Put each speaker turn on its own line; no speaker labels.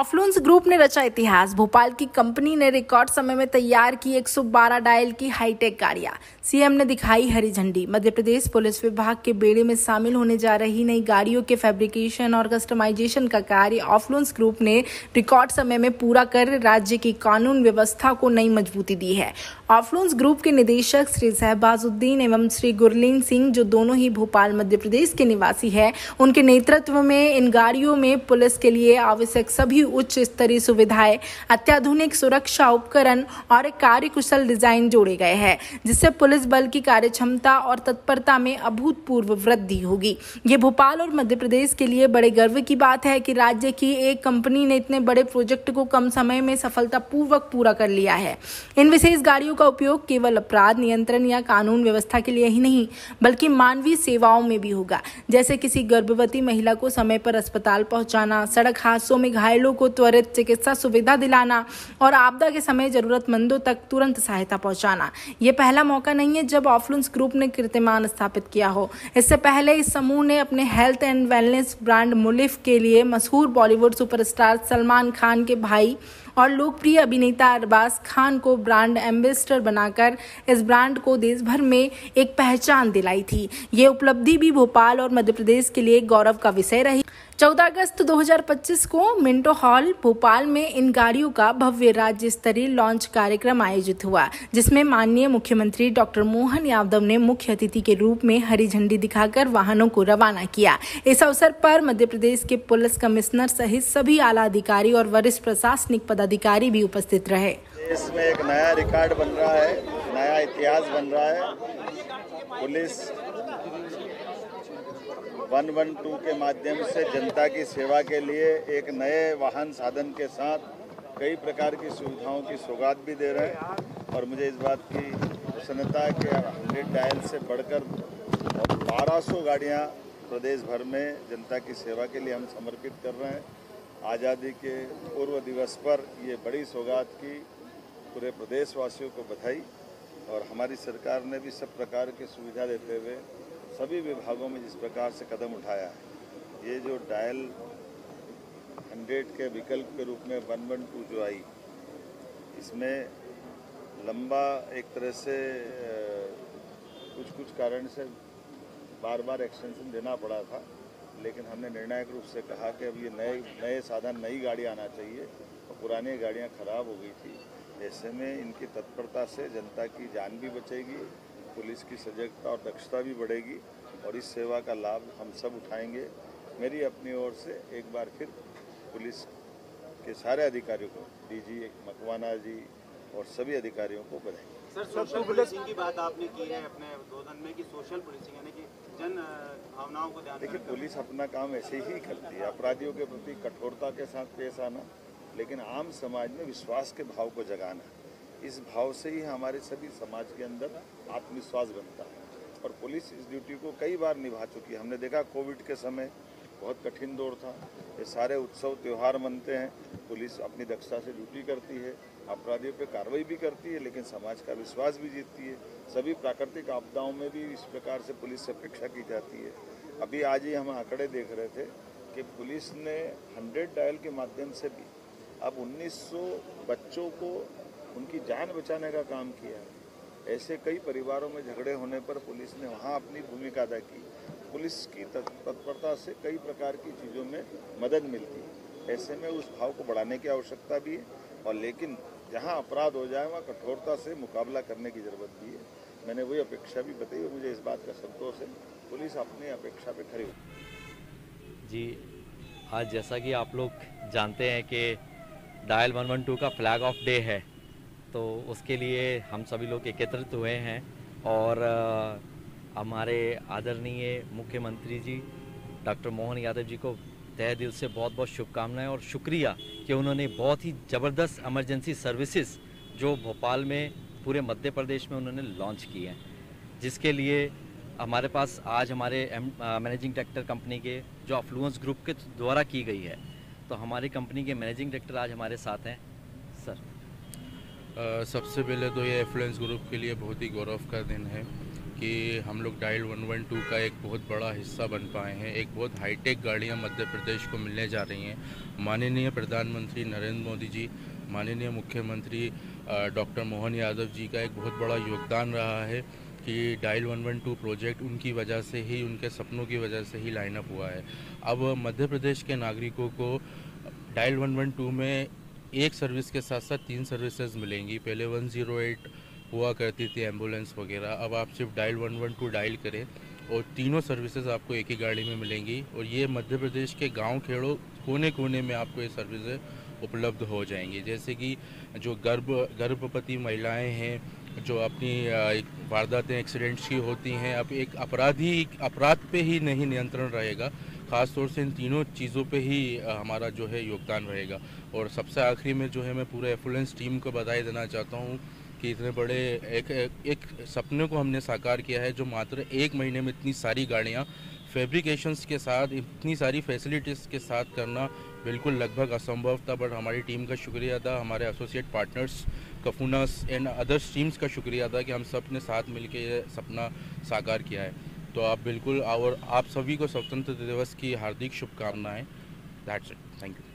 ऑफ्लूंस group ने रचा इतिहास। भोपाल की कंपनी ने रिकॉर्ड समय में तैयार की 112 डायल की हाईटेक गाड़ियां। सीएम ने दिखाई हरी झंडी। मध्य प्रदेश पुलिस विभाग के बेड़े में शामिल होने जा रही नई गाड़ियों के फैब्रिकेशन और कस्टमाइजेशन का कार्य ऑफ्लूंस ग्रुप ने रिकॉर्ड समय में पूरा कर राज्य की कानून व्यवस्था को नई मजबूती दी है। ऑफ्लूंस ग्रुप के निदेशक श्री शहबाजुद्दीन एवं श्री गुरलीन सिंह, जो दोनों ही भोपाल मध्य प्रदेश के निवासी हैं, उनके नेतृत्व में इन गाड़ियों में पुलिस के लिए आवश्यक सभी उच्च स्तरीय सुविधाएं, अत्याधुनिक सुरक्षा उपकरण और कार्यकुशल डिजाइन जोड़े गए हैं, जिससे पुलिस बल की कार्यक्षमता और तत्परता में अभूतपूर्व वृद्धि होगी। ये भोपाल और मध्य प्रदेश के लिए बड़े गर्व की बात है कि राज्य की एक कंपनी ने इतने बड़े प्रोजेक्ट को कम समय में सफलतापूर्वक पूरा कर लिया है। इन विशेष गाड़ियों का उपयोग केवल अपराध नियंत्रण या कानून व्यवस्था के लिए ही नहीं, बल्कि मानवीय सेवाओं में भी होगा, जैसे किसी गर्भवती महिला को समय पर अस्पताल पहुंचाना, सड़क हादसों में घायलों को त्वरित चिकित्सा सुविधा दिलाना और आपदा के समय जरूरतमंदों तक तुरंत सहायता पहुंचाना। ये पहला मौका नहीं है जब ऑफ्लूंस ग्रुप ने कीर्तिमान स्थापित किया हो। इससे पहले इस समूह ने अपने हेल्थ एंड वेलनेस ब्रांड मुलिफ के लिए मशहूर बॉलीवुड सुपरस्टार सलमान खान के भाई और लोकप्रिय अभिनेता अरबाज खान को ब्रांड एम्बेसडर बनाकर इस ब्रांड को देश भर में एक पहचान दिलाई थी। ये उपलब्धि भी भोपाल और मध्य प्रदेश के लिए गौरव का विषय रही। 14 अगस्त 2025 को मिंटो हॉल भोपाल में इन गाड़ियों का भव्य राज्य स्तरीय लॉन्च कार्यक्रम आयोजित हुआ, जिसमें माननीय मुख्यमंत्री डॉक्टर मोहन यादव ने मुख्य अतिथि के रूप में हरी झंडी दिखाकर वाहनों को रवाना किया। इस अवसर पर मध्य प्रदेश के पुलिस कमिश्नर सहित सभी आला अधिकारी और वरिष्ठ प्रशासनिक पदाधिकारी भी उपस्थित रहे।
इसमें एक नया रिकॉर्ड बन रहा है, नया इतिहास बन रहा है। पुलिस 112 के माध्यम से जनता की सेवा के लिए एक नए वाहन साधन के साथ कई प्रकार की सुविधाओं की सौगात भी दे रहे हैं और मुझे इस बात की प्रसन्नता है कि 100 डायल से बढ़कर 1200 गाड़ियां प्रदेश भर में जनता की सेवा के लिए हम समर्पित कर रहे हैं। आज़ादी के पूर्व दिवस पर ये बड़ी सौगात की पूरे प्रदेशवासियों को बधाई। और हमारी सरकार ने भी सब प्रकार की सुविधा देते हुए सभी विभागों में जिस प्रकार से कदम उठाया है, ये जो डायल 100 के विकल्प के रूप में 112 जो आई, इसमें लंबा एक तरह से कुछ कारण से बार एक्सटेंशन देना पड़ा था, लेकिन हमने निर्णायक रूप से कहा कि अब ये नए साधन, नई गाड़ी आना चाहिए और पुरानी गाड़ियाँ खराब हो गई थी। ऐसे में इनकी तत्परता से जनता की जान भी बचेगी, पुलिस की सजगता और दक्षता भी बढ़ेगी और इस सेवा का लाभ हम सब उठाएंगे। मेरी अपनी ओर से एक बार फिर पुलिस के सारे अधिकारियों को, डीजी मकवाना जी और सभी अधिकारियों को बधाई।
सर, सोशल पुलिसिंग की बात आपने की है अपने उद्बोधन में कि सोशल पुलिसिंग यानी कि जन भावनाओं को ध्यान में
देखिए, पुलिस अपना काम ऐसे ही करती है, अपराधियों के प्रति कठोरता के साथ पेश आना, लेकिन आम समाज में विश्वास के भाव को जगाना। इस भाव से ही हमारे सभी समाज के अंदर आत्मविश्वास बनता है और पुलिस इस ड्यूटी को कई बार निभा चुकी है। हमने देखा कोविड के समय बहुत कठिन दौर था, ये सारे उत्सव त्यौहार मनते हैं, पुलिस अपनी दक्षता से ड्यूटी करती है, अपराधियों पे कार्रवाई भी करती है, लेकिन समाज का विश्वास भी जीतती है। सभी प्राकृतिक आपदाओं में भी इस प्रकार से पुलिस से अपेक्षा की जाती है। अभी आज ही हम आंकड़े देख रहे थे कि पुलिस ने 100 डायल के माध्यम से भी अब 1900 बच्चों को उनकी जान बचाने का काम किया है। ऐसे कई परिवारों में झगड़े होने पर पुलिस ने वहाँ अपनी भूमिका अदा की। पुलिस की तत्परता से कई प्रकार की चीज़ों में मदद मिलती है। ऐसे में उस भाव को बढ़ाने की आवश्यकता भी है और लेकिन जहाँ अपराध हो जाए वहाँ कठोरता से मुकाबला करने की ज़रूरत भी है। मैंने वही अपेक्षा भी बताई और मुझे इस बात का संतोष है, पुलिस अपनी अपेक्षा पे खड़ी हो।
जी, आज जैसा कि आप लोग जानते हैं कि डायल 112 का फ्लैग ऑफ डे है, तो उसके लिए हम सभी लोग एकत्रित हुए हैं और हमारे आदरणीय मुख्यमंत्री जी डॉक्टर मोहन यादव जी को तहे दिल से बहुत बहुत शुभकामनाएं और शुक्रिया कि उन्होंने बहुत ही ज़बरदस्त इमरजेंसी सर्विसेज जो भोपाल में पूरे मध्य प्रदेश में उन्होंने लॉन्च की हैं, जिसके लिए हमारे पास आज हमारे मैनेजिंग डायरेक्टर कंपनी के जो ऑफ्लूंस ग्रुप के द्वारा की गई है, तो हमारी कंपनी के मैनेजिंग डायरेक्टर आज हमारे साथ हैं। सर,
सबसे पहले तो ये ऑफ्लूंस ग्रुप के लिए बहुत ही गौरव का दिन है कि हम लोग डायल 112 का एक बहुत बड़ा हिस्सा बन पाए हैं। एक बहुत हाईटेक गाड़ियां मध्य प्रदेश को मिलने जा रही हैं। माननीय प्रधानमंत्री नरेंद्र मोदी जी, माननीय मुख्यमंत्री डॉक्टर मोहन यादव जी का एक बहुत बड़ा योगदान रहा है कि डायल 112 प्रोजेक्ट उनकी वजह से ही, उनके सपनों की वजह से ही लाइन अप हुआ है। अब मध्य प्रदेश के नागरिकों को डायल 112 में एक सर्विस के साथ साथ 3 सर्विसेज मिलेंगी। पहले 108 हुआ करती थी एम्बुलेंस वगैरह, अब आप सिर्फ डायल 112 डायल करें और तीनों सर्विसेज आपको एक ही गाड़ी में मिलेंगी। और ये मध्य प्रदेश के गांव खेड़ों कोने कोने में आपको ये सर्विसेज उपलब्ध हो जाएंगी। जैसे कि जो गर्भवती महिलाएं हैं, जो अपनी वारदातें एक्सीडेंट्स की होती हैं, अब एक अपराध पे ही नहीं नियंत्रण रहेगा, ख़ास तौर से इन तीनों चीज़ों पे ही हमारा जो है योगदान रहेगा। और सबसे आखिरी में जो है मैं पूरे एफुलेंस टीम को बधाई देना चाहता हूँ कि इतने बड़े एक सपने को हमने साकार किया है, जो मात्र 1 महीने में इतनी सारी गाड़ियाँ फैब्रिकेशंस के साथ, इतनी सारी फैसिलिटीज़ के साथ करना बिल्कुल लगभग असंभव था। बट हमारी टीम का शुक्रिया था, हमारे एसोसिएट पार्टनर्स कफूनस एंड अदर्स टीम्स का शुक्रिया था कि हम सब ने साथ मिलकर ये सपना साकार किया है। तो आप बिल्कुल, और आप सभी को स्वतंत्रता दिवस की हार्दिक शुभकामनाएं। That's it, thank you.